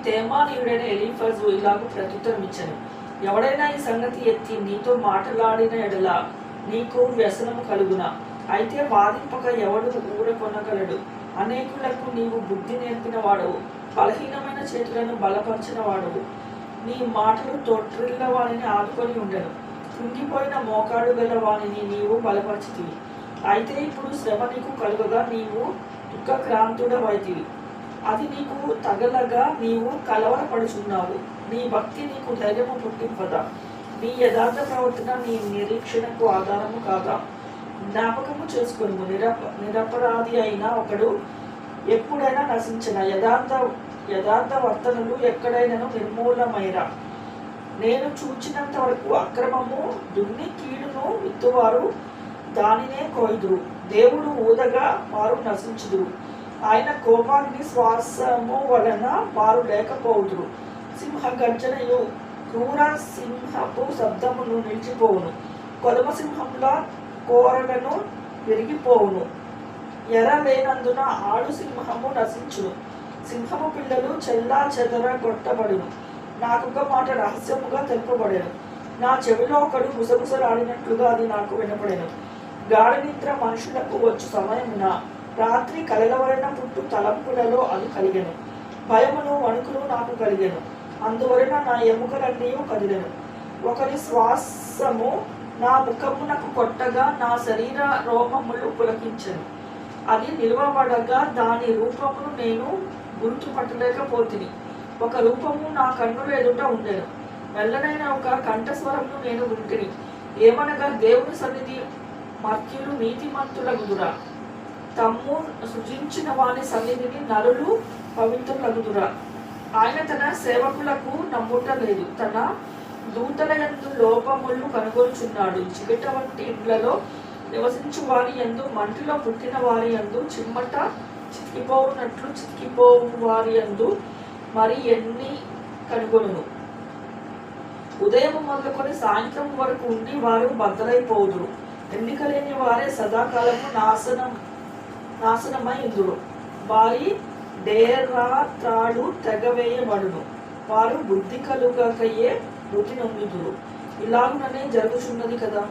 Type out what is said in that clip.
తేమానీయుడైన Eliphaz ఇలాగూ ప్రత్యుత్తరం ఇచ్చెను. ఎవడైనా ఈ సంగతి ఎత్తి నీతో మాట్లాడిన ఎడల నీకు వ్యసనము కలుగునా? అయితే వాదింపక ఎవడు ఊరకొనగలడు? అనేకులకు నీవు బుద్ధి నేర్పిన వాడవు, బలహీనమైన చేతులను బలపరిచిన వాడవు. నీ మాటలు తొట్టిల్ల వానిని ఆదుకొని ఉండెను, కృంగిపోయిన మోకాడు గల వానిని నీవు బలపరిచితివి. అయితే ఇప్పుడు శ్రమ నీకు కలుగగా నీవు దుఃఖక్రాంతుడవైతివి. అది నీకు తగలగా నీవు కలవరపడుచున్నావు. నీ భక్తి నీకు ధైర్యము పుట్టింపదా? నీ యథార్థ ప్రవర్తన నీ నిరీక్షణకు ఆధారము కాదా? జ్ఞాపకము చేసుకును, నిరపరాధి అయిన ఒకడు ఎప్పుడైనా నశించిన యథార్థ వర్తనలు ఎక్కడైనాను నిర్మూలమైరా. నేను చూచినంత వరకు అక్రమము దున్ని కీడును విత్తువారు దానినే కోయుదురు. దేవుడు ఊదగా వారు నశించుదురు. ఆయన కోపాగ్ని శ్వాసము వలన వారు లేకపోవుదురు. సింహ గర్జనయు క్రూర సింహపు శబ్దమును నిలిచిపోవును. కొదమ సింహంల కోరలను విరిగిపోవును. ఎర లేనందున ఆడు సింహము నశించును. సింహము పిల్లలు చెల్లా చెదర కొట్టబడును. నాకొక మాట రహస్యముగా తెలుపబడెను. నా చెవిలో ఒకడు గుసగుసలాడినట్లుగా అది నాకు వినపడెను. గాఢ నిద్ర మనుషులకు వచ్చు సమయమున రాత్రి కలల వలన పుట్టు తలంపులలో అది కలిగెను. భయమును వణుకులు నాకు కలిగెను. అందువలన నా ఎముకలన్నీ కదిలెను. ఒకరి శ్వాసము నా ముఖమునకు కొట్టగా నా శరీర రోమములు పులకించెను. అది నిలువబడగా దాని రూపమును నేను గుర్తుపట్టలేకపోతిని. ఒక రూపము నా కన్నుల ఎదుట ఉండెను. మెల్లనైన ఒక కంఠస్వరమును నేను వింటిని. ఏమనగా, దేవుని సన్నిధి మర్త్యులు నీతిమంతులగుదురా, తమ్ము సృజించిన వాని సన్నిధిని నరులు పవిత్రులగుదురా. ఆయన తన సేవకులకు నమ్ముట లేదు, తన దూతల యందు లోపములు కనుగొనుచున్నాడు. చిగట వంటి ఇండ్లలో నివసించు వారి యందు, మంటిలో పుట్టిన వారి యందు, చిమ్మట చితికిపోవునట్లు చితికిపోవు వారి యందు మరి ఎన్ని కనుగొనును? ఉదయం మొదలుకొని సాయంత్రం వరకు ఉండి వారు బద్దలైపోదురు. ఎన్నిక లేని వారే సదాకాలము నాశనమై ఇందురు. వారి డేరా త్రాడు తెగవేయబడును. వారు బుద్ధి కలుగకయే మృతి నొందుదురు. ఇలాగుననే జరుగుచున్నది కదా.